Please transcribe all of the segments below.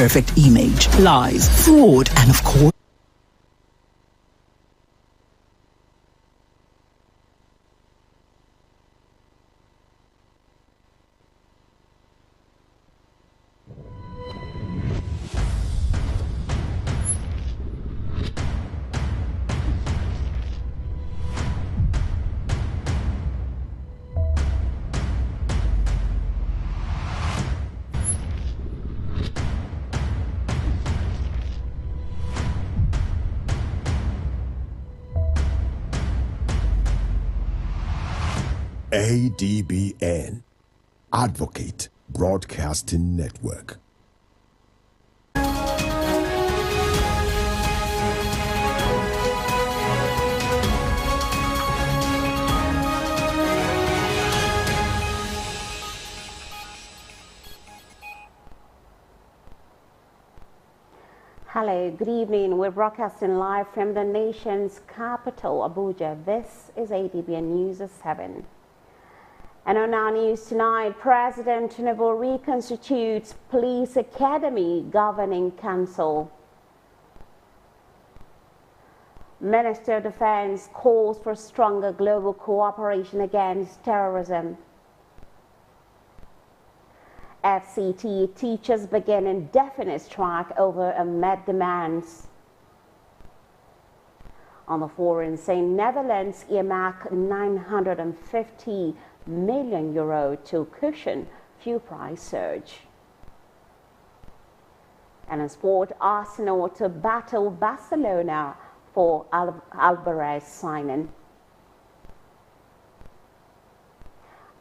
imperfect image, lies, fraud, and of course, Adbn, Advocate Broadcasting Network. Hello, good evening. We're broadcasting live from the nation's capital, Abuja. This is Adbn News at 7. And on our news tonight, President Tinubu reconstitutes Police Academy Governing Council. Minister of Defense calls for stronger global cooperation against terrorism. FCT teachers begin indefinite strike over Met demands. On the foreign scene, Netherlands earmark 950 million euro to cushion fuel price surge. And in sport, Arsenal to battle Barcelona for Alvarez signing.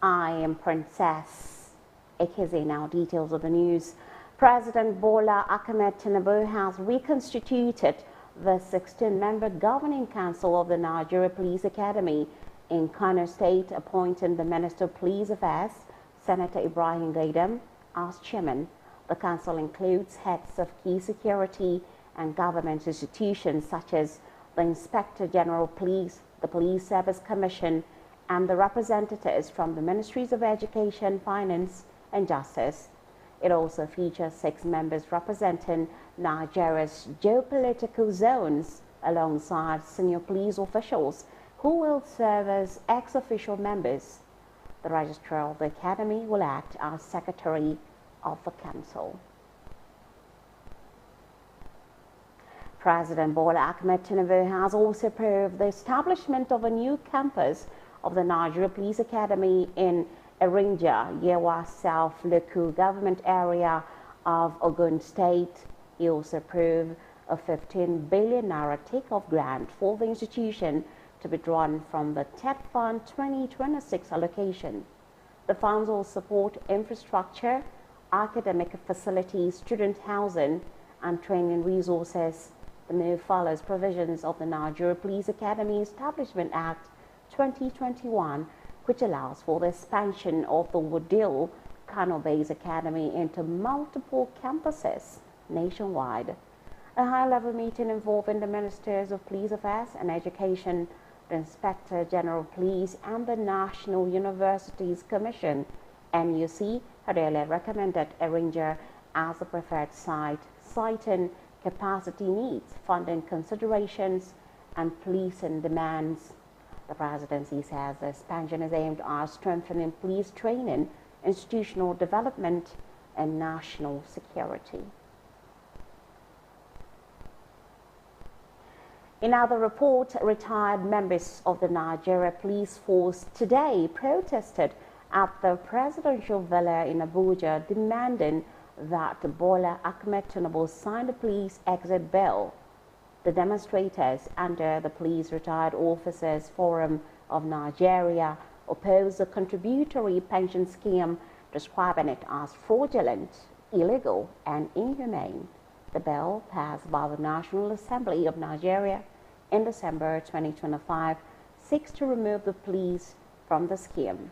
I am Princess Ekeze. Now details of the news. President Bola Ahmed Tinubu has reconstituted the 16-member governing council of the Nigeria Police Academy in Kano State, appointing the Minister of Police Affairs, Senator Ibrahim Gaidam, as chairman. The council includes heads of key security and government institutions such as the Inspector General of Police, the Police Service Commission, and the representatives from the Ministries of Education, Finance, and Justice. It also features 6 members representing Nigeria's geopolitical zones alongside senior police officials who will serve as ex-official members. The Registrar of the Academy will act as Secretary of the Council. President Bola Ahmed Tinubu has also approved the establishment of a new campus of the Nigeria Police Academy in Erinja, Yewa South local government area of Ogun State. He also approved a 15 billion naira takeoff grant for the institution to be drawn from the TED Fund 2026 allocation. The funds will support infrastructure, academic facilities, student housing, and training resources. The move follows provisions of the Nigeria Police Academy Establishment Act 2021, which allows for the expansion of the Wudil Kano-based academy into multiple campuses nationwide. A high-level meeting involving the Ministers of Police Affairs and Education, the Inspector General of Police, and the National Universities Commission, NUC, had earlier recommended Erinja as the preferred site, citing capacity needs, funding considerations, and policing demands. The presidency says the expansion is aimed at strengthening police training, institutional development, and national security. In other report, retired members of the Nigeria Police Force today protested at the presidential villa in Abuja, demanding that Bola Ahmed Tinubu sign the police exit bill. The demonstrators under the Police Retired Officers Forum of Nigeria opposed the contributory pension scheme, describing it as fraudulent, illegal, and inhumane. The bill, passed by the National Assembly of Nigeria in December 2025, seeks to remove the police from the scheme.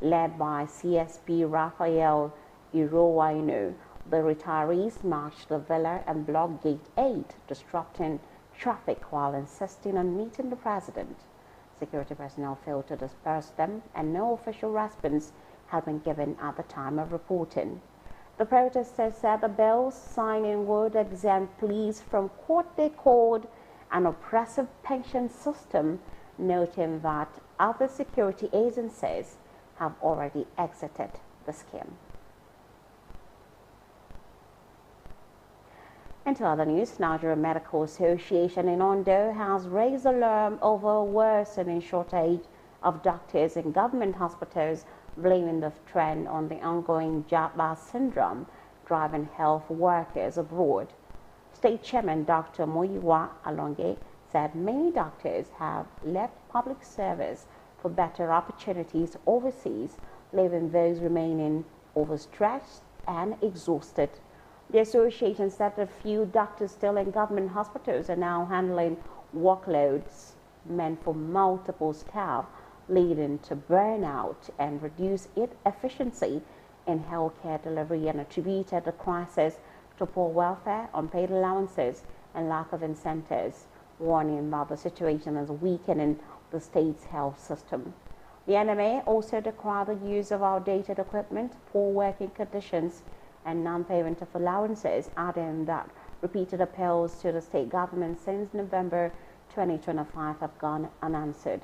Led by CSP Raphael Irowainu, the retirees marched the villa and blocked Gate 8, disrupting traffic while insisting on meeting the president. Security personnel failed to disperse them, and no official response had been given at the time of reporting. The protesters said the bill's signing would exempt police from what they called an oppressive pension system, noting that other security agencies have already exited the scheme. Into other news, Nigeria Medical Association in Ondo has raised alarm over a worsening shortage of doctors in government hospitals, blaming the trend on the ongoing Jabba syndrome driving health workers abroad. State Chairman Dr. Muyiwa Alonge said many doctors have left public service for better opportunities overseas, leaving those remaining overstretched and exhausted. The association said a few doctors still in government hospitals are now handling workloads meant for multiple staff, leading to burnout and reduced efficiency in healthcare delivery, and attributed the crisis to poor welfare, unpaid allowances, and lack of incentives, warning that the situation is weakening the state's health system. The NMA also decried the use of outdated equipment, poor working conditions, and non-payment of allowances, adding that repeated appeals to the state government since November 2025 have gone unanswered.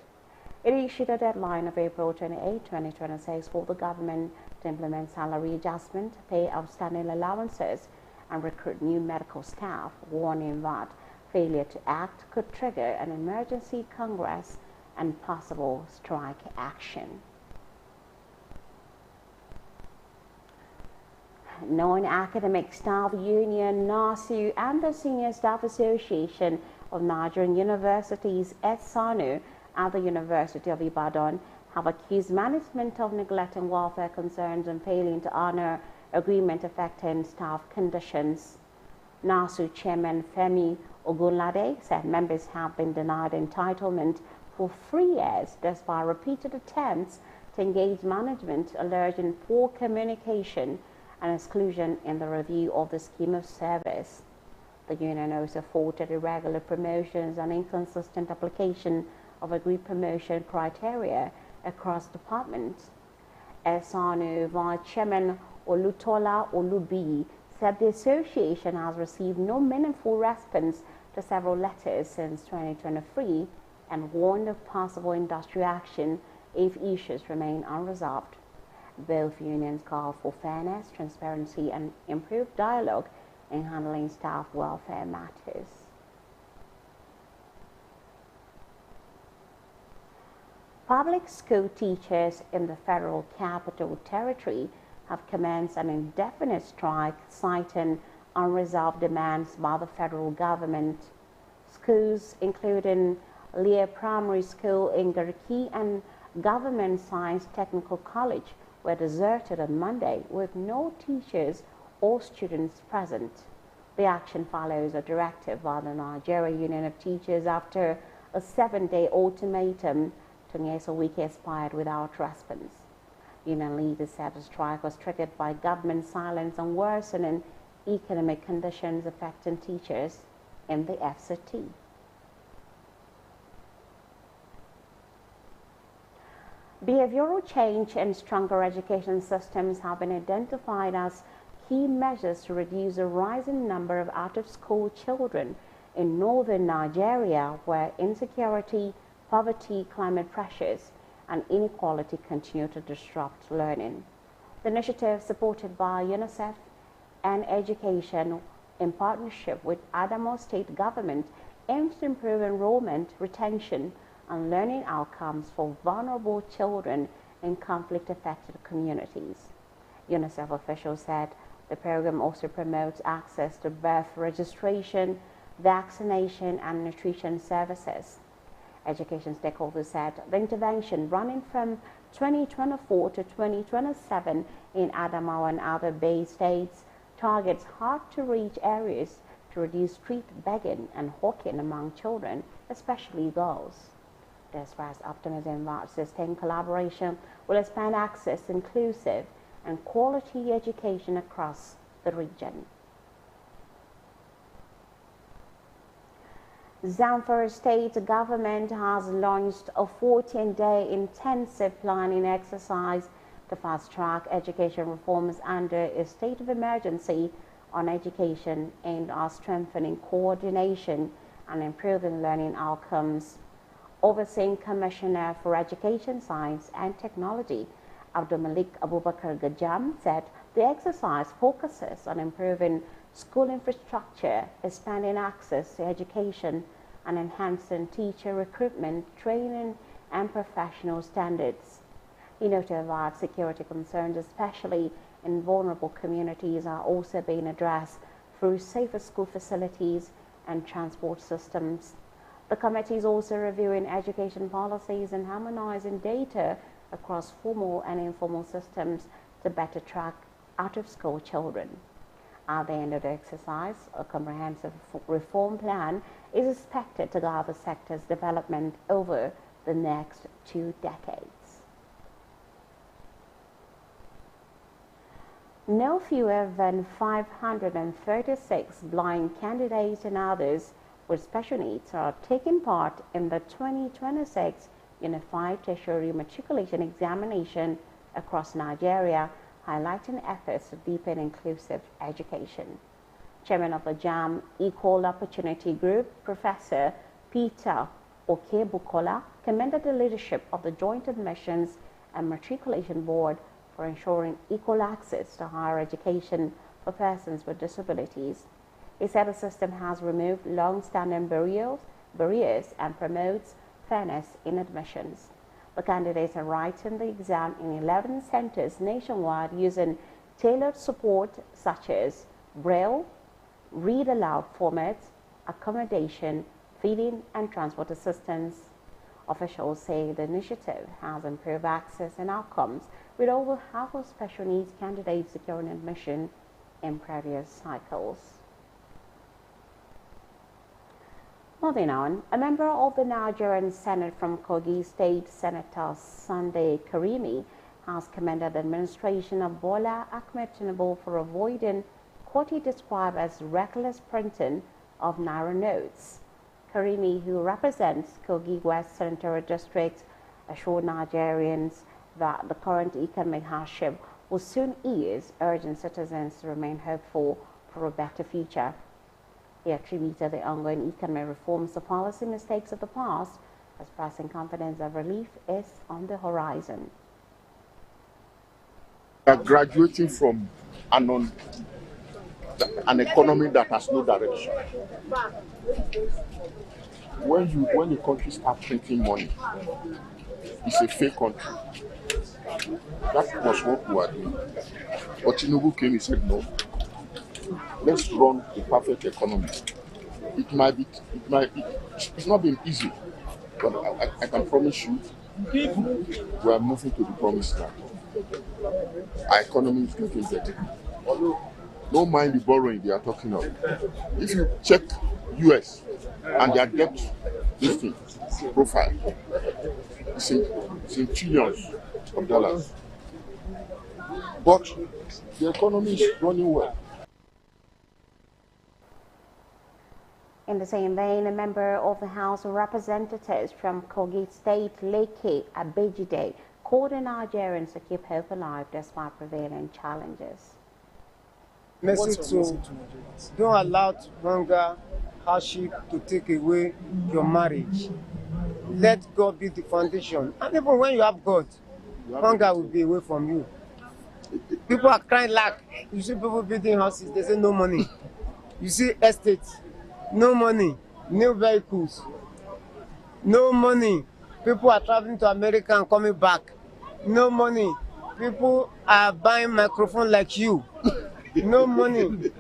It issued a deadline of April 28, 2026 for the government to implement salary adjustment, pay outstanding allowances, and recruit new medical staff, warning that failure to act could trigger an emergency Congress and possible strike action. Non-academic staff union NASU and the Senior Staff Association of Nigerian Universities (SANU) at the University of Ibadan have accused management of neglecting welfare concerns and failing to honor agreement affecting staff conditions. NASU Chairman Femi Ogunlade said members have been denied entitlement for 3 years despite repeated attempts to engage management, alleging poor communication and exclusion in the review of the scheme of service. The union also faulted irregular promotions and inconsistent application of agreed promotion criteria across departments. SANU Vice Chairman Olutola Olubi said the association has received no meaningful response to several letters since 2023 and warned of possible industry action if issues remain unresolved. Both unions call for fairness, transparency, and improved dialogue in handling staff welfare matters. Public school teachers in the Federal Capital Territory have commenced an indefinite strike, citing unresolved demands by the federal government. Schools, including Lear Primary School in Garki and Government Science Technical College, were deserted on Monday with no teachers or students present. The action follows a directive by the Nigeria Union of Teachers after a 7-day ultimatum to Nyeso Week expired without response. Union leaders said the strike was triggered by government silence on worsening economic conditions affecting teachers in the FCT. Behavioral change and stronger education systems have been identified as key measures to reduce the rising number of out-of-school children in northern Nigeria, where insecurity, poverty, climate pressures, and inequality continue to disrupt learning. The initiative, supported by UNICEF and Education in partnership with Adamawa State Government, aims to improve enrollment, retention, and learning outcomes for vulnerable children in conflict-affected communities. UNICEF officials said the program also promotes access to birth registration, vaccination, and nutrition services. Education stakeholders said the intervention, running from 2024 to 2027 in Adamawa and other Bay states, targets hard-to-reach areas to reduce street begging and hawking among children, especially girls. They expressed optimism that sustained collaboration will expand access to inclusive and quality education across the region. Zamfara State Government has launched a 14-day intensive planning exercise to fast-track education reforms under a state of emergency on education and are strengthening coordination and improving learning outcomes. Overseeing Commissioner for Education, Science and Technology, Abdulmalik Abubakar Gajam, said the exercise focuses on improving school infrastructure, expanding access to education, and enhancing teacher recruitment, training, and professional standards. He noted that security concerns, especially in vulnerable communities, are also being addressed through safer school facilities and transport systems. The committee is also reviewing education policies and harmonizing data across formal and informal systems to better track out-of-school children. At the end of the exercise, a comprehensive reform plan is expected to guide the sector's development over the next 2 decades. No fewer than 536 blind candidates and others with special needs are taking part in the 2026 Unified Tertiary Matriculation Examination across Nigeria, highlighting efforts to deepen inclusive education. Chairman of the JAM Equal Opportunity Group, Professor Peter Okebukola, commended the leadership of the Joint Admissions and Matriculation Board for ensuring equal access to higher education for persons with disabilities. He said the system has removed long-standing barriers and promotes fairness in admissions. The candidates are writing the exam in 11 centers nationwide using tailored support such as Braille, read aloud formats, accommodation, feeding, and transport assistance. Officials say the initiative has improved access and outcomes, with over half of special needs candidates securing admission in previous cycles. Moving on, a member of the Nigerian Senate from Kogi State, Senator Sunday Karimi, has commended the administration of Bola Ahmed Tinubu for avoiding what he described as reckless printing of Naira notes. Karimi, who represents Kogi West Senatorial District, assured Nigerians that the current economic hardship will soon ease, urging citizens to remain hopeful for a better future. He attributed the ongoing economic reforms to policy mistakes of the past, expressing confidence that relief is on the horizon. We are graduating from an economy that has no direction. When a country starts printing money, it's a fake country. That was what we were doing. But Tinubu came and said, no, let's run a perfect economy. It's not been easy, but I can promise you, we are moving to the promised land. Our economy is getting better. Don't mind the borrowing they are talking of. If you check US and their debt listing profile, it's in trillions of dollars. But the economy is running well. In the same vein, a member of the House of Representatives from Kogi State, Leke Abejide, called on Nigerians to keep hope alive despite prevailing challenges. Message to don't allow hunger, hardship to take away your marriage. Let God be the foundation. And even when you have God, hunger will be away from you. People are crying lack. You see people building houses, they say no money. You see estates, no money. New vehicles, no money. People are traveling to America and coming back, no money. People are buying microphone like you, no money.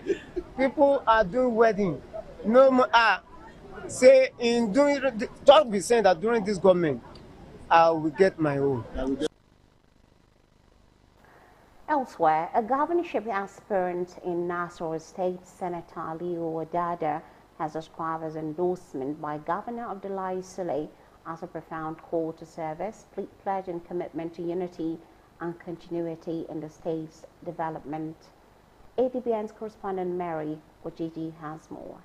People are doing wedding, no money. Say in doing, talk be saying that during this government, I will get my own. Elsewhere, a governorship aspirant in Nassau State, Senator Aliyu Wadada, has described his endorsement by Governor Abdullahi Sule as a profound call to service, pledge and commitment to unity and continuity in the state's development. Adbn's correspondent Mary Ojiji has more.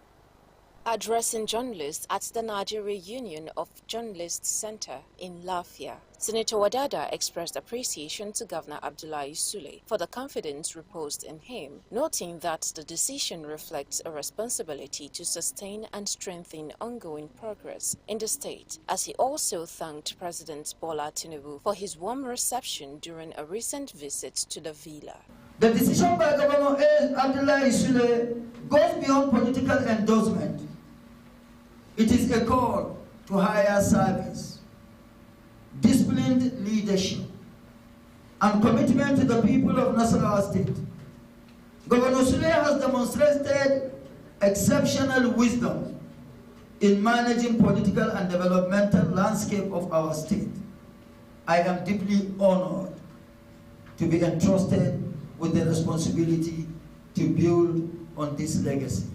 Addressing journalists at the Nigeria Union of Journalists Center in Lafia, Senator Wadada expressed appreciation to Governor Abdullahi Sule for the confidence reposed in him, noting that the decision reflects a responsibility to sustain and strengthen ongoing progress in the state, as he also thanked President Bola Tinubu for his warm reception during a recent visit to the villa. The decision by Governor Abdullahi Sule goes beyond political endorsement. It is a call to higher service, disciplined leadership, and commitment to the people of Nasarawa State. Governor Sule has demonstrated exceptional wisdom in managing political and developmental landscape of our state. I am deeply honored to be entrusted with the responsibility to build on this legacy.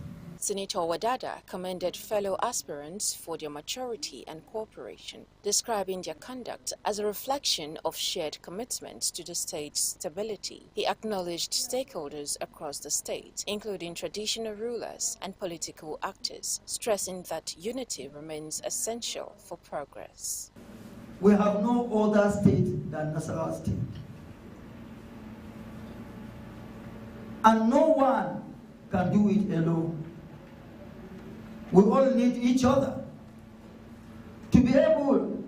Senator Wadada commended fellow aspirants for their maturity and cooperation, describing their conduct as a reflection of shared commitment to the state's stability. He acknowledged stakeholders across the state, including traditional rulers and political actors, stressing that unity remains essential for progress. We have no other state than Nasarawa State. And no one can do it alone. We all need each other to be able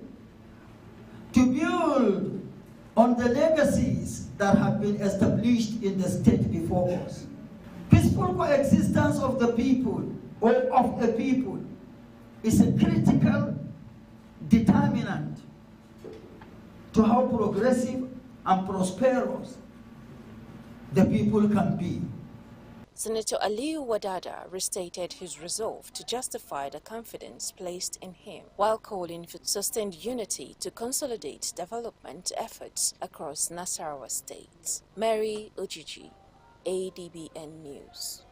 to build on the legacies that have been established in the state before us. Peaceful coexistence of the people or of the people is a critical determinant to how progressive and prosperous the people can be. Senator Aliyu Wadada restated his resolve to justify the confidence placed in him, while calling for sustained unity to consolidate development efforts across Nasarawa State. Mary Ojiji, Adbn News.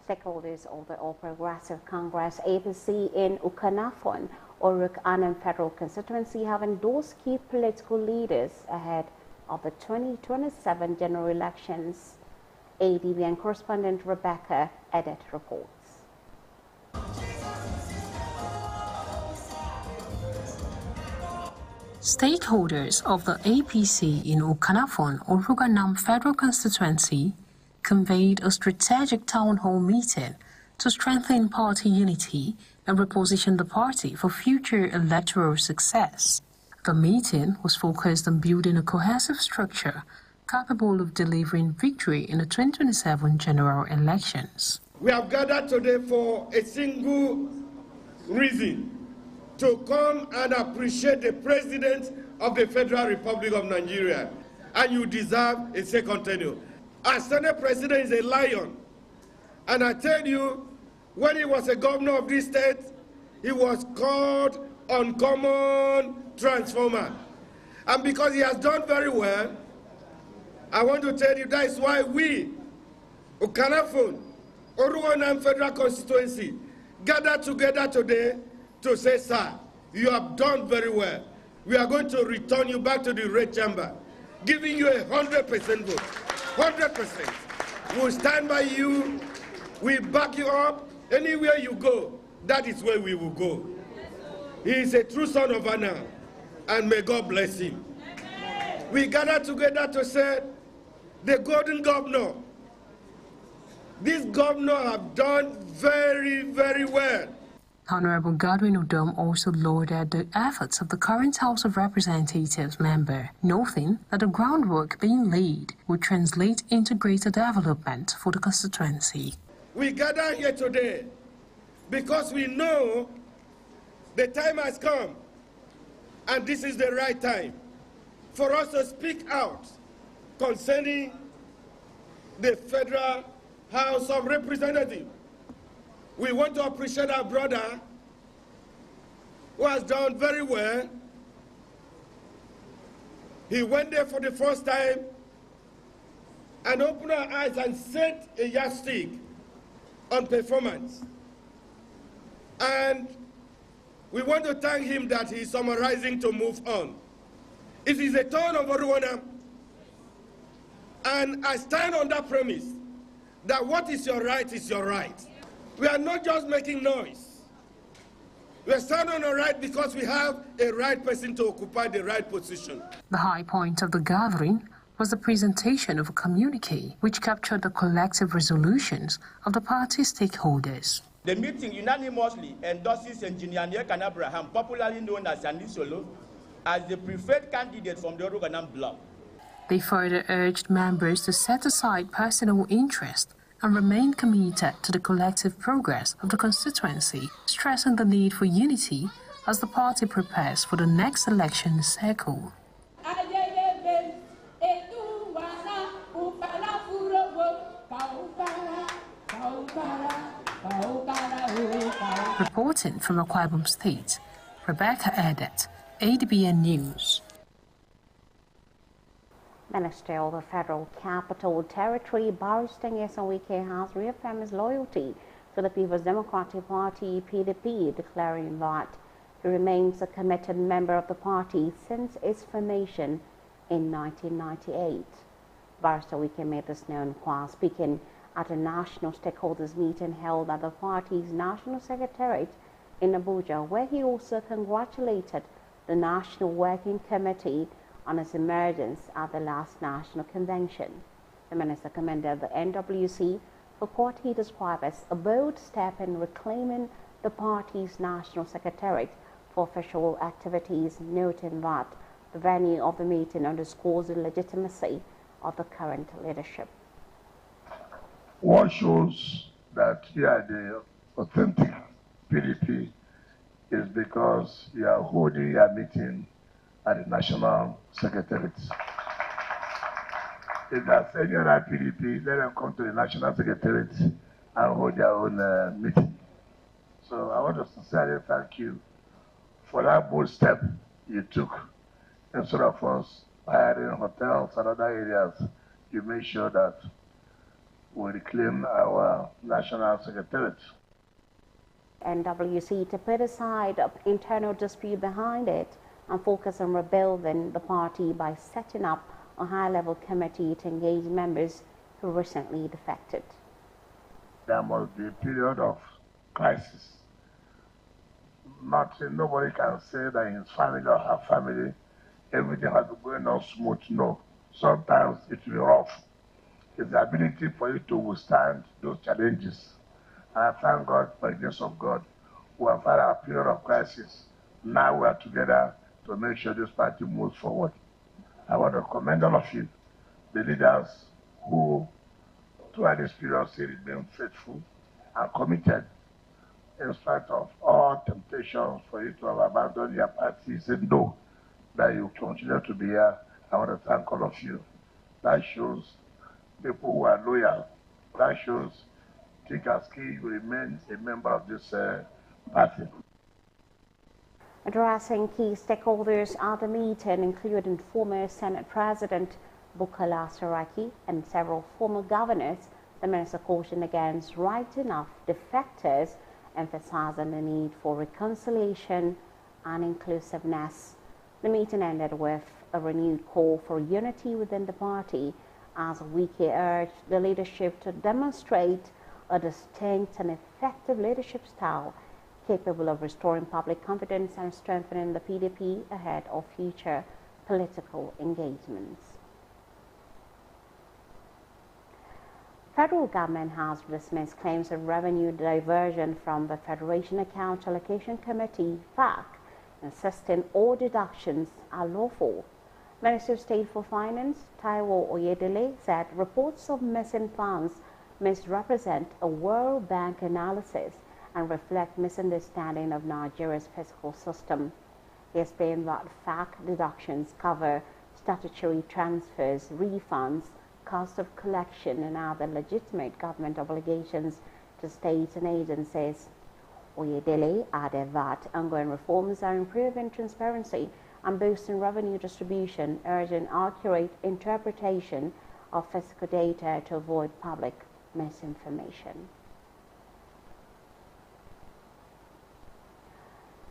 Stakeholders of the All Progressive Congress APC in Ukanafon, Oruk Anam Federal Constituency have endorsed key political leaders ahead of the 2027 general elections. Adbn correspondent Rebecca Edet reports. Stakeholders of the APC in Ukanafon, Oruganam Federal Constituency, convened a strategic town hall meeting to strengthen party unity and reposition the party for future electoral success. The meeting was focused on building a cohesive structure capable of delivering victory in the 2027 general elections. We have gathered today for a single reason: to come and appreciate the President of the Federal Republic of Nigeria. And you deserve a second tenure. Our Senate President is a lion. And I tell you, when he was a governor of this state, he was called uncommon transformer. And because he has done very well, I want to tell you that is why we, Ukanafon, Oruwanam Federal Constituency, gathered together today to say, sir, you have done very well. We are going to return you back to the red chamber, giving you 100% vote. 100%. We'll stand by you. We back you up. Anywhere you go, that is where we will go. He is a true son of honor, and may God bless him. We gather together to say, the golden governor, this governor have done very, very well. Honorable Godwin Udom also lauded the efforts of the current House of Representatives member, noting that the groundwork being laid would translate into greater development for the constituency. We gather here today because we know the time has come, and this is the right time for us to speak out concerning the Federal House of Representatives. We want to appreciate our brother who has done very well. He went there for the first time and opened our eyes and set a yardstick on performance. And we want to thank him that he is summarizing to move on. It is a turn of Oruwana. And I stand on that premise that what is your right is your right. We are not just making noise. We are standing on the right because we have a right person to occupy the right position. The high point of the gathering was the presentation of a communique which captured the collective resolutions of the party stakeholders. The meeting unanimously endorses Engineer Nyekan Abraham, popularly known as Anisolo, as the preferred candidate from the Oroganam bloc. They further urged members to set aside personal interest and remain committed to the collective progress of the constituency, stressing the need for unity as the party prepares for the next election cycle. Reporting from Akwa Ibom State, Rebecca Edet, Adbn News. Minister of the Federal Capital Territory, Barrister Nyesom Wike, has reaffirmed his loyalty to the People's Democratic Party, PDP, declaring that he remains a committed member of the party since its formation in 1998. Barrister Wike made this known while speaking at a national stakeholders meeting held at the party's National Secretariat in Abuja, where he also congratulated the National Working Committee on its emergence at the last national convention. The minister commended the NWC for what he described as a bold step in reclaiming the party's national secretariat for official activities, noting that the venue of the meeting underscores the legitimacy of the current leadership. What shows that you are the authentic PDP is because you are holding your meeting at the National Secretariat. If there's any other PDP, let them come to the National Secretariat and hold their own meeting. So I want to sincerely thank you for that bold step you took. Instead of us hiring hotels and other areas, you made sure that we reclaim our National Secretariat. NWC to put aside an internal dispute behind it and focus on rebuilding the party by setting up a high-level committee to engage members who recently defected. There must be a period of crisis. Nobody can say that in his family or her family, everything has been going on smooth. No, sometimes it will be rough. It's the ability for you to withstand those challenges. And I thank God for the grace of God. We have had a period of crisis. Now we are together to make sure this party moves forward. I want to commend all of you, the leaders who, throughout this period, still remain faithful and committed in spite of all temptations for you to have abandoned your party, said no, that you continue to be here. I want to thank all of you. That shows people who are loyal. That shows Tikaski remains a member of this party. Addressing key stakeholders at the meeting, including former Senate President Bukola Saraki and several former governors, the minister cautioned against writing off defectors, emphasizing the need for reconciliation and inclusiveness. The meeting ended with a renewed call for unity within the party, as Wike urged the leadership to demonstrate a distinct and effective leadership style capable of restoring public confidence and strengthening the PDP ahead of future political engagements. Federal government has dismissed claims of revenue diversion from the Federation Account Allocation Committee, FAC, insisting all deductions are lawful. Minister of State for Finance, Taiwo Oyedele, said reports of missing funds misrepresent a World Bank analysis and reflect misunderstanding of Nigeria's fiscal system. He explained that FAC deductions cover statutory transfers, refunds, cost of collection, and other legitimate government obligations to states and agencies. Oyedele added that ongoing reforms are improving transparency and boosting revenue distribution, urging accurate interpretation of fiscal data to avoid public misinformation.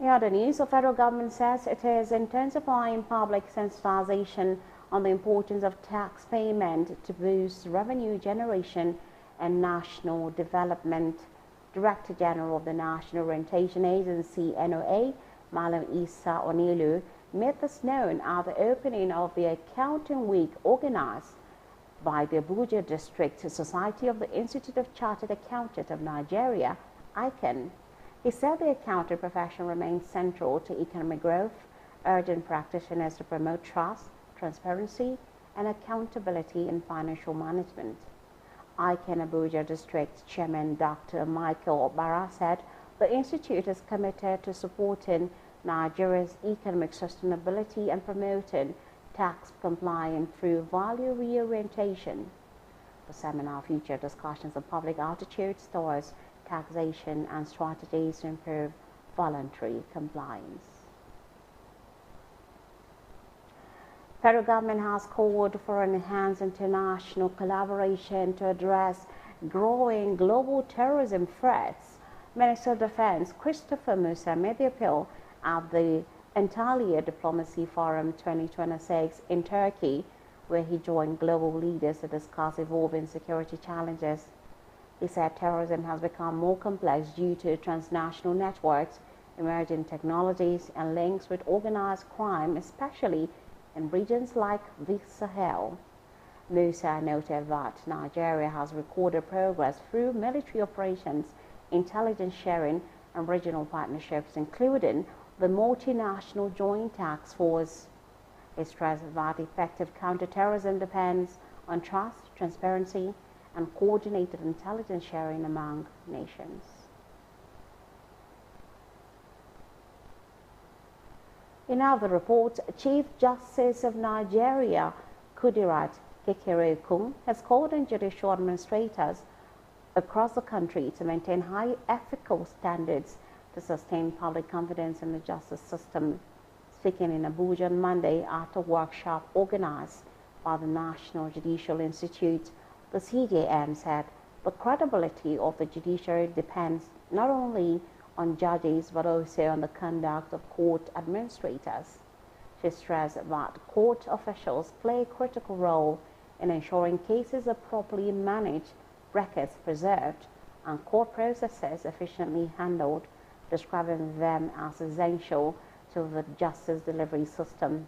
In other news, the federal government says it is intensifying public sensitization on the importance of tax payment to boost revenue generation and national development. Director General of the National Orientation Agency, NOA, Malam Isa Onilu, made this known at the opening of the Accounting Week organized by the Abuja District Society of the Institute of Chartered Accountants of Nigeria, ICANN. He said the accounting profession remains central to economic growth, urging practitioners to promote trust, transparency, and accountability in financial management. ICANN Abuja District Chairman Dr. Michael Barra said the institute is committed to supporting Nigeria's economic sustainability and promoting tax compliance through value reorientation. The seminar featured discussions of public attitudes towards taxation and strategies to improve voluntary compliance. Federal government has called for an enhanced international collaboration to address growing global terrorism threats. Minister of Defense Christopher Musa made the appeal at the Antalya Diplomacy Forum 2026 in Turkey, where he joined global leaders to discuss evolving security challenges. He said terrorism has become more complex due to transnational networks, emerging technologies, and links with organized crime, especially in regions like the Sahel. Musa noted that Nigeria has recorded progress through military operations, intelligence sharing, and regional partnerships, including the multinational Joint Task Force. He stressed that effective counterterrorism depends on trust, transparency, and coordinated intelligence sharing among nations. In other reports, Chief Justice of Nigeria, Kudirat Kekereekun, has called on judicial administrators across the country to maintain high ethical standards to sustain public confidence in the justice system. Speaking in Abuja on Monday at a workshop organized by the National Judicial Institute, the CJN said the credibility of the judiciary depends not only on judges but also on the conduct of court administrators. She stressed that court officials play a critical role in ensuring cases are properly managed, records preserved, and court processes efficiently handled, describing them as essential to the justice delivery system.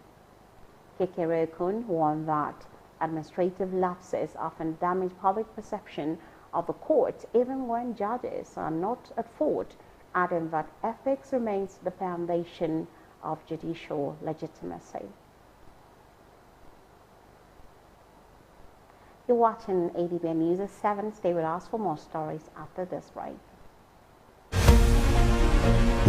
Kekereekun warned that administrative lapses often damage public perception of the court even when judges are not at fault, adding that ethics remains the foundation of judicial legitimacy. You're watching Adbn News at 7. Stay with us for more stories after this break.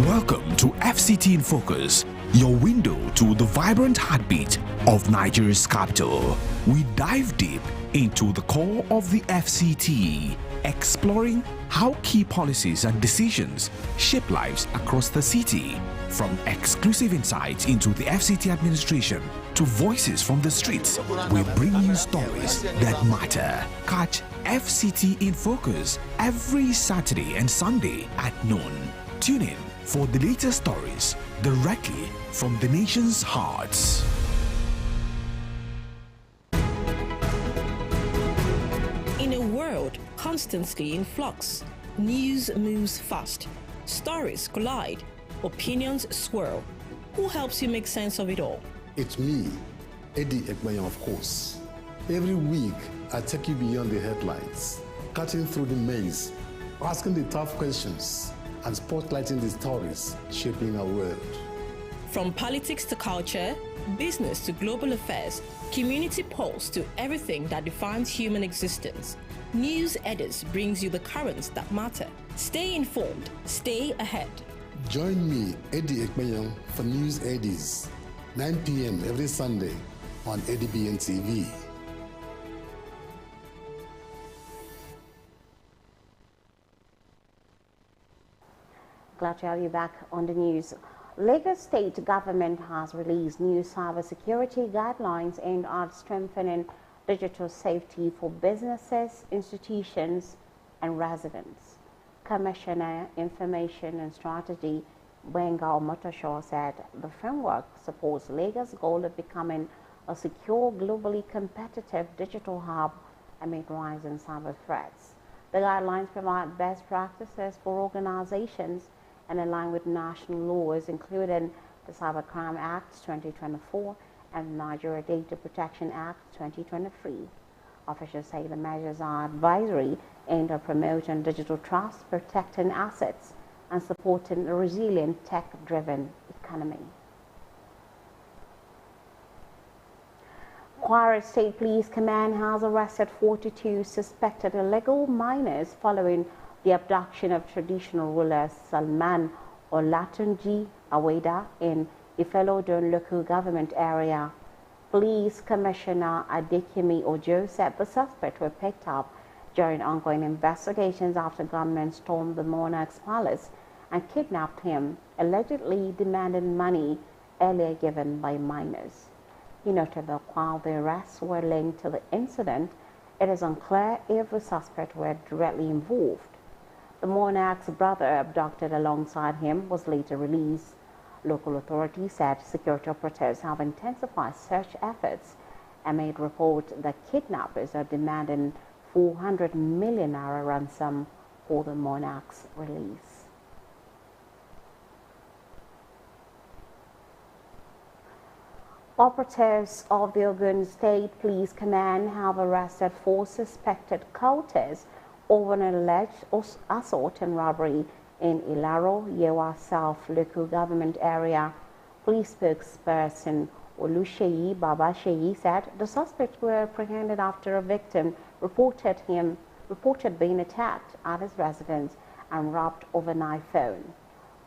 Welcome to FCT in Focus, your window to the vibrant heartbeat of Nigeria's capital. We dive deep into the core of the FCT, exploring how key policies and decisions shape lives across the city. From exclusive insights into the FCT administration to voices from the streets, we bring you stories that matter. Catch FCT in Focus every Saturday and Sunday at noon. Tune in for the latest stories directly from the nation's hearts. In a world constantly in flux, news moves fast, stories collide, opinions swirl. Who helps you make sense of it all? It's me, Adbn, of course. Every week, I take you beyond the headlines, cutting through the maze, asking the tough questions, and spotlighting the stories shaping our world. From politics to culture, business to global affairs, community pulse to everything that defines human existence, News Eddies brings you the currents that matter. Stay informed, stay ahead. Join me, Adbn, for News Eddies, 9 p.m. every Sunday on Adbn TV. Glad to have you back on the news. Lagos State government has released new cybersecurity guidelines aimed at strengthening digital safety for businesses, institutions, and residents. Commissioner Information and Strategy Bengal Motoshaw said the framework supports Lagos' goal of becoming a secure, globally competitive digital hub amid rising cyber threats. The guidelines provide best practices for organizations and align with national laws, including the Cybercrime Act 2024 and the Nigeria Data Protection Act 2023. Officials say the measures are advisory aimed at promoting digital trust, protecting assets, and supporting a resilient tech-driven economy. Kwara State Police Command has arrested 42 suspected illegal minors following the abduction of traditional ruler Salman Olatunji Aweda in Ifelodun local government area. Police Commissioner Adekemi Ojo said the suspects were picked up during ongoing investigations after gunmen stormed the monarch's palace and kidnapped him, allegedly demanding money earlier given by minors. He noted that while the arrests were linked to the incident, it is unclear if the suspects were directly involved. The monarch's brother, abducted alongside him, was later released. Local authorities said security operatives have intensified search efforts and made reports that kidnappers are demanding 400 million naira ransom for the monarch's release. Operatives of the Ogun State Police Command have arrested 4 suspected cultists over an alleged assault and robbery in Ilaro, Yewa South local government area. Police spokesperson Olusheyi Babasheyi said the suspects were apprehended after a victim reported being attacked at his residence and robbed of an iPhone.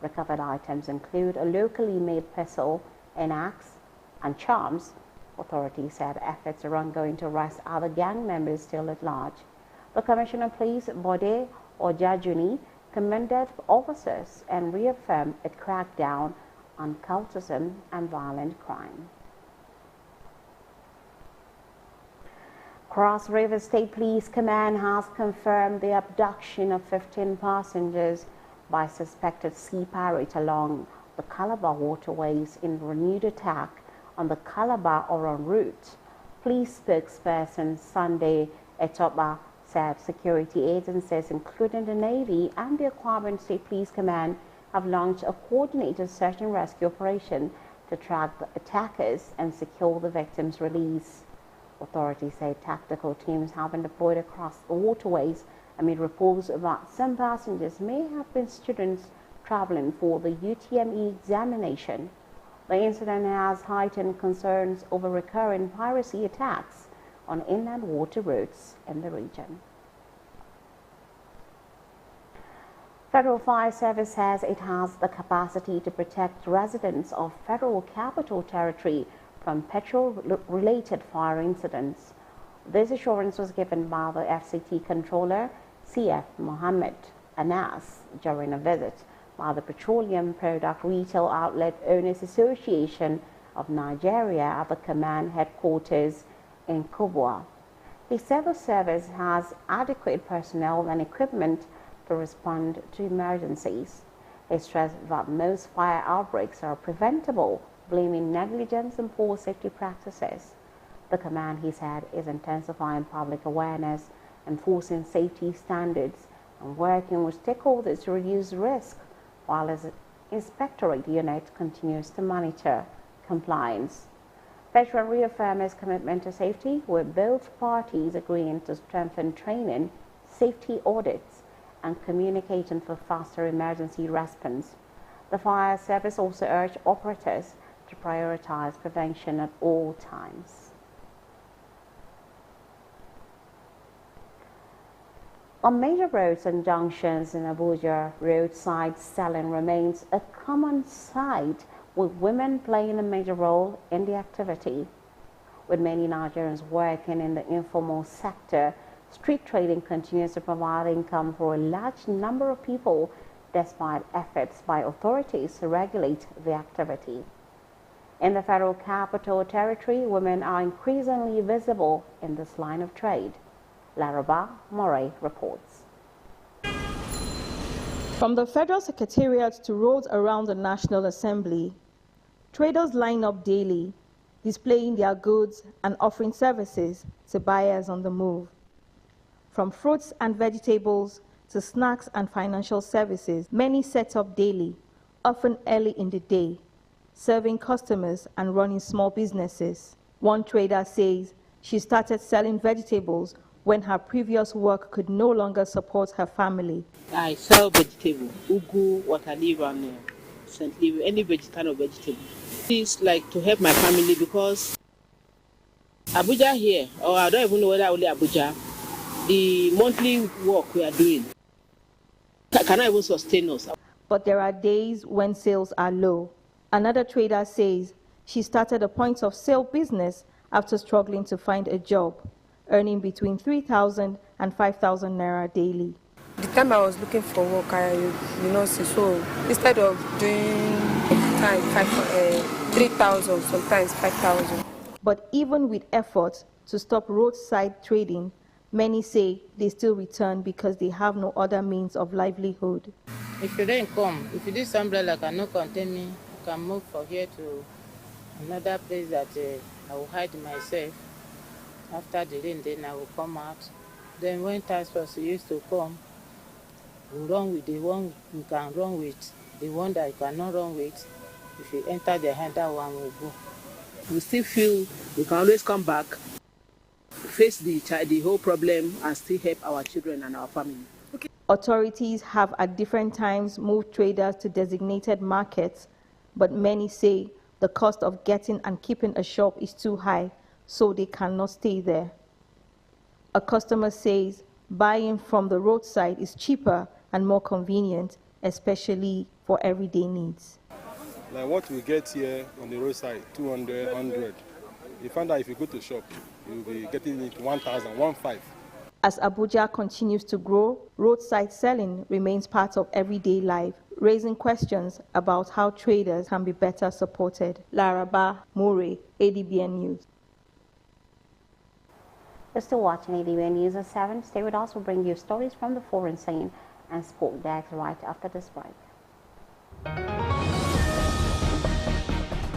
Recovered items include a locally made pistol, an axe, and charms. Authorities said efforts are ongoing to arrest other gang members still at large. The Commissioner of Police, Bode Ojajuni, commended officers and reaffirmed a crackdown on cultism and violent crime. Cross River State Police Command has confirmed the abduction of 15 passengers by suspected sea pirates along the Calabar waterways in renewed attack on the Calabar-Oron route. Police spokesperson Sunday Etoba said security agencies, including the Navy and the Akwa Ibom State Police Command, have launched a coordinated search and rescue operation to track the attackers and secure the victims' release. Authorities say tactical teams have been deployed across the waterways amid reports about some passengers may have been students traveling for the UTME examination. The incident has heightened concerns over recurring piracy attacks on inland water routes in the region. Federal Fire Service says it has the capacity to protect residents of Federal Capital Territory from petrol-related fire incidents. This assurance was given by the FCT controller, CF Mohammed Anas, during a visit by the Petroleum Product Retail Outlet Owners Association of Nigeria at the command headquarters in Kubwa. He said the service has adequate personnel and equipment to respond to emergencies. He stressed that most fire outbreaks are preventable, blaming negligence and poor safety practices. The command, he said, is intensifying public awareness, enforcing safety standards, and working with stakeholders to reduce risk, while its inspectorate unit continues to monitor compliance. Petron reaffirmed its commitment to safety, with both parties agreeing to strengthen training, safety audits, and communication for faster emergency response. The fire service also urged operators to prioritize prevention at all times. On major roads and junctions in Abuja, roadside selling remains a common sight, with women playing a major role in the activity. With many Nigerians working in the informal sector, street trading continues to provide income for a large number of people, despite efforts by authorities to regulate the activity. In the Federal Capital Territory, women are increasingly visible in this line of trade. Laraba Moray reports. From the Federal Secretariat to roads around the National Assembly, traders line up daily, displaying their goods and offering services to buyers on the move. From fruits and vegetables to snacks and financial services, many set up daily, often early in the day, serving customers and running small businesses. One trader says she started selling vegetables when her previous work could no longer support her family. I sell vegetable, ugu, water leaf, and scent leaf, any kind of vegetable. It's like to help my family because Abuja here, or I don't even know whether only Abuja, the monthly work we are doing cannot even sustain us. But there are days when sales are low. Another trader says she started a point of sale business after struggling to find a job, earning between 3,000 and 5,000 naira daily. The time I was looking for work, so instead of doing 3,000, sometimes 5,000. But even with efforts to stop roadside trading, many say they still return because they have no other means of livelihood. If you don't come, if this umbrella cannot contain me, I can move from here to another place that I will hide myself. After the rain, then I will come out. Then when task force used to come, we run with the one we can run with, the one that you cannot run with. If you enter the hand, that one will go. We still feel we can always come back, face the whole problem, and still help our children and our family. Okay. Authorities have at different times moved traders to designated markets, but many say the cost of getting and keeping a shop is too high, so they cannot stay there. A customer says buying from the roadside is cheaper and more convenient, especially for everyday needs. Like what we get here on the roadside, 200, 100. You find that if you go to shop, you'll be getting it 1,000, 1,500. As Abuja continues to grow, roadside selling remains part of everyday life, raising questions about how traders can be better supported. Laraba Mure, Adbn News. You're still watching ADBN News at 7. Stay with us. We'll bring you stories from the foreign scene and sport decks right after this break.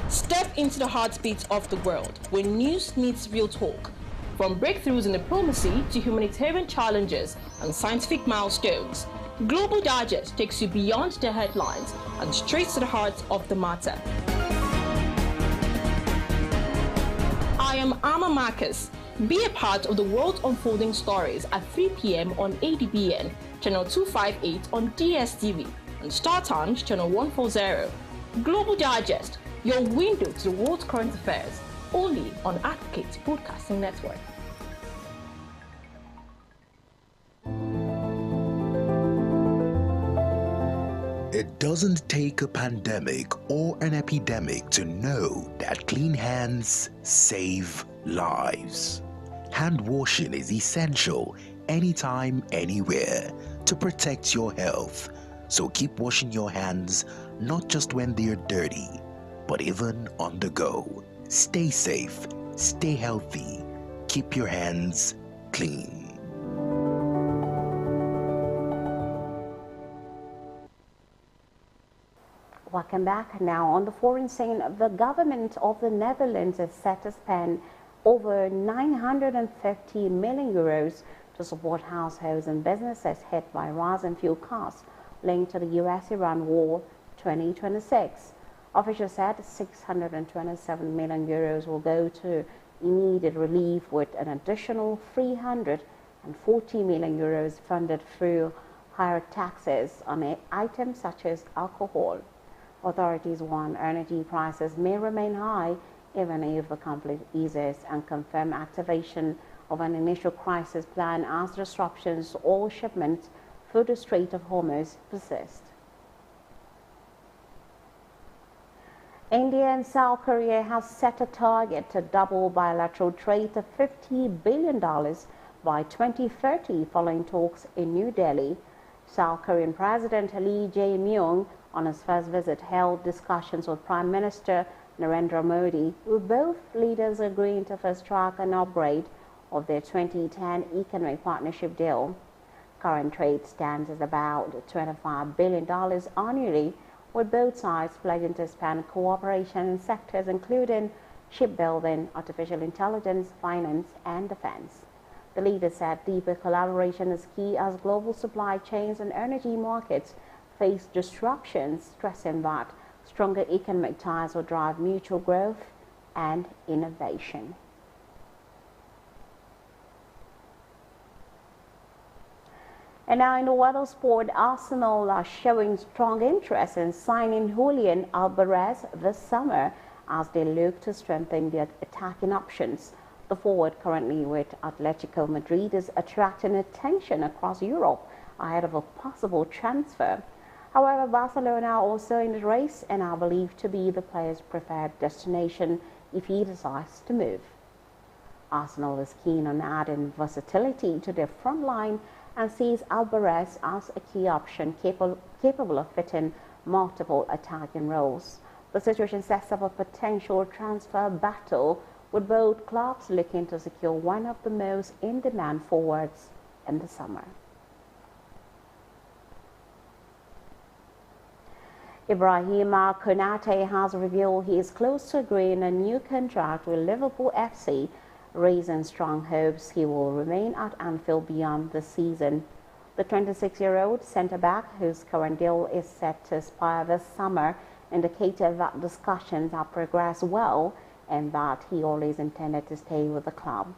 Step into the heartbeat of the world where news meets real talk. From breakthroughs in diplomacy to humanitarian challenges and scientific milestones, Global Digest takes you beyond the headlines and straight to the heart of the matter. I am Amma Marcus. Be a part of the world unfolding stories at 3 p.m. on ADBN, channel 258 on DSTV, and Star Times, channel 140. Global Digest, your window to the world's current affairs, only on Advocate Broadcasting Network. It doesn't take a pandemic or an epidemic to know that clean hands save lives. Hand washing is essential anytime, anywhere to protect your health. So keep washing your hands, not just when they're dirty, but even on the go. Stay safe, stay healthy, keep your hands clean. Welcome back. Now on the foreign scene, the government of the Netherlands is set to spend over 950 million euros to support households and businesses hit by rising fuel costs linked to the US-Iran war 2026. Officials said 627 million euros will go to immediate relief, with an additional 340 million euros funded through higher taxes on items such as alcohol. Authorities warn energy prices may remain high even if the conflict eases, and confirm activation of an initial crisis plan as disruptions or shipments through the Strait of Hormuz persist. India and South Korea have set a target to double bilateral trade to $50 billion by 2030 following talks in New Delhi. South Korean President Lee Jae-myung, on his first visit, held discussions with Prime Minister Narendra Modi, with both leaders agreeing to fast-track an upgrade of their 2010 economic partnership deal. Current trade stands at about $25 billion annually, with both sides pledging to expand cooperation in sectors including shipbuilding, artificial intelligence, finance, and defense. The leader said deeper collaboration is key as global supply chains and energy markets face disruptions, stressing that stronger economic ties will drive mutual growth and innovation. And now in the weather sport, Arsenal are showing strong interest in signing Julian Alvarez this summer as they look to strengthen their attacking options. The forward, currently with Atletico Madrid, is attracting attention across Europe ahead of a possible transfer. However, Barcelona are also in the race and are believed to be the player's preferred destination if he decides to move. Arsenal is keen on adding versatility to their front line and sees Alvarez as a key option capable of fitting multiple attacking roles. The situation sets up a potential transfer battle with both clubs looking to secure one of the most in-demand forwards in the summer. Ibrahima Konate has revealed he is close to agreeing a new contract with Liverpool FC, raising strong hopes he will remain at Anfield beyond the season. The 26-year-old centre-back, whose current deal is set to expire this summer, indicated that discussions have progressed well and that he always intended to stay with the club.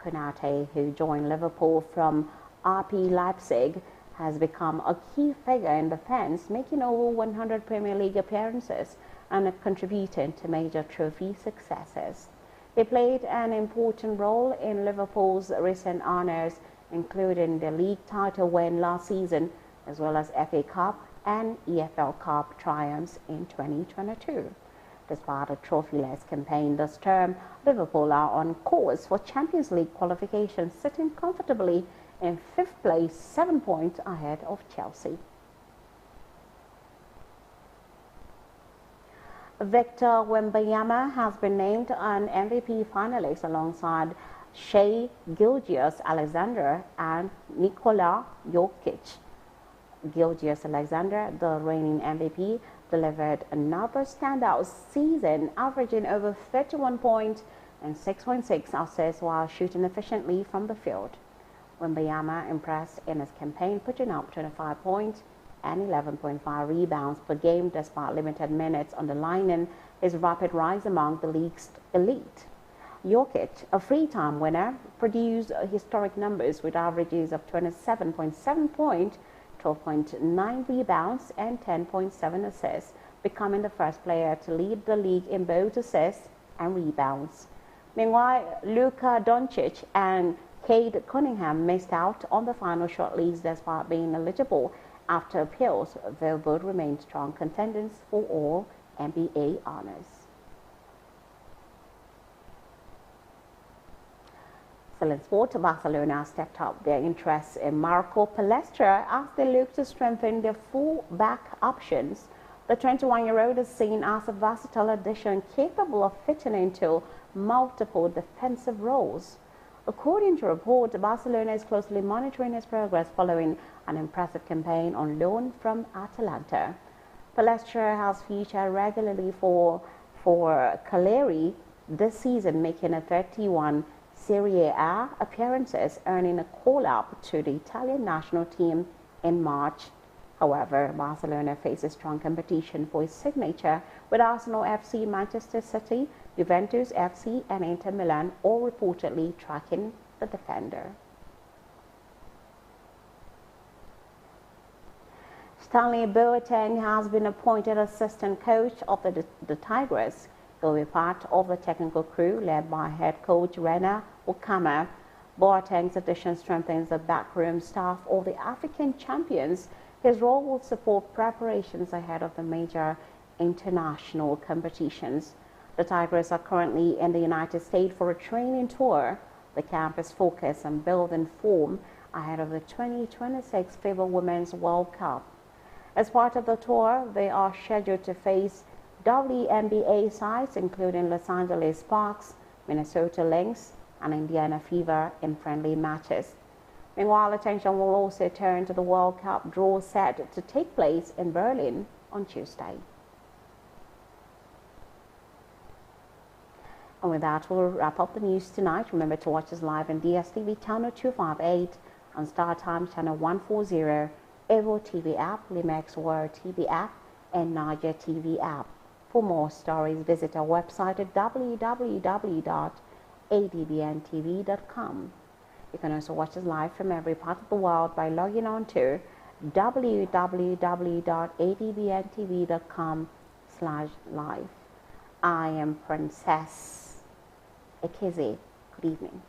Konate, who joined Liverpool from RB Leipzig, has become a key figure in defence, making over 100 Premier League appearances and contributing to major trophy successes. He played an important role in Liverpool's recent honours, including the league title win last season, as well as FA Cup and EFL Cup triumphs in 2022. Despite a trophy-less campaign this term, Liverpool are on course for Champions League qualification, sitting comfortably in 5th place, 7 points ahead of Chelsea. Victor Wembanyama has been named an MVP finalist alongside Shai Gilgeous-Alexander and Nikola Jokic. Gilgeous-Alexander, the reigning MVP, delivered another standout season, averaging over 31 points and 6.6 assists while shooting efficiently from the field. Wembanyama impressed in his campaign, putting up 25 points and 11.5 rebounds per game despite limited minutes, underlining his rapid rise among the league's elite. Jokic, a three-time winner, produced historic numbers with averages of 27.7 points, 12.9 rebounds and 10.7 assists, becoming the first player to lead the league in both assists and rebounds. Meanwhile, Luka Doncic and Cade Cunningham missed out on the final shortlist despite being eligible after appeals, though both remain strong contenders for all NBA honors. Still in sport, Barcelona stepped up their interest in Marco Palestra as they look to strengthen their full-back options. The 21-year-old is seen as a versatile addition capable of fitting into multiple defensive roles. According to a report, Barcelona is closely monitoring his progress following an impressive campaign on loan from Atalanta. Palestra has featured regularly for Cagliari this season, making a 31 Serie A appearances, earning a call-up to the Italian national team in March. However, Barcelona faces strong competition for his signature, with Arsenal FC, Manchester City, Juventus FC and Inter Milan all reportedly tracking the defender. Stanley Boateng has been appointed assistant coach of the Tigers. He'll be part of the technical crew led by head coach Rena Okama. Boateng's addition strengthens the backroom staff of the African champions. His role will support preparations ahead of the major international competitions. The Tigers are currently in the United States for a training tour. The camp is focused on building form ahead of the 2026 FIBA Women's World Cup. As part of the tour, they are scheduled to face WNBA sides including Los Angeles Sparks, Minnesota Lynx, and Indiana Fever in friendly matches. Meanwhile, attention will also turn to the World Cup draw set to take place in Berlin on Tuesday. And with that, we'll wrap up the news tonight. Remember to watch us live on DSTV channel 258, on Star Times channel 140, Evo TV app, Limex World TV app, and Niger TV app. For more stories, visit our website at www.adbntv.com. You can also watch us live from every part of the world by logging on to www.adbntv.com/live. I am Princess Ekeze. Good evening.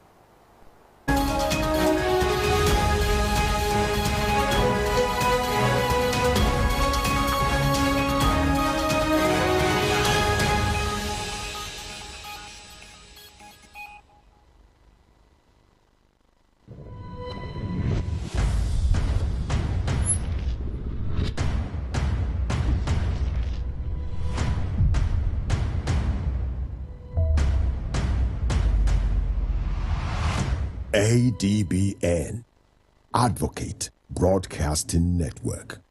ADBN, Advocate Broadcasting Network.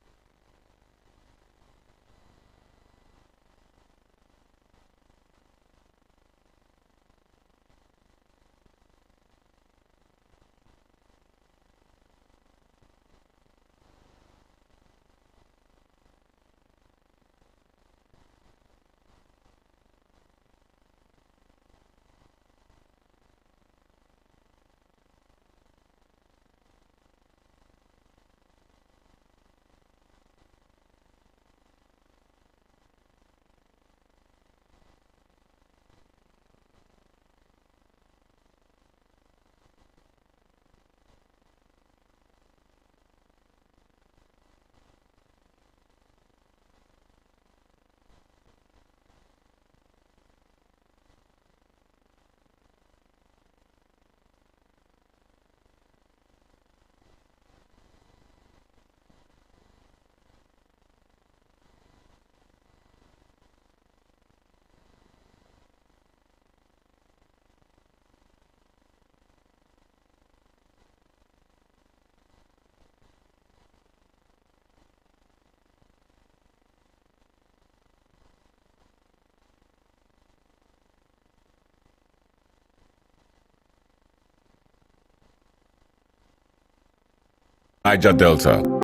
Niger Delta.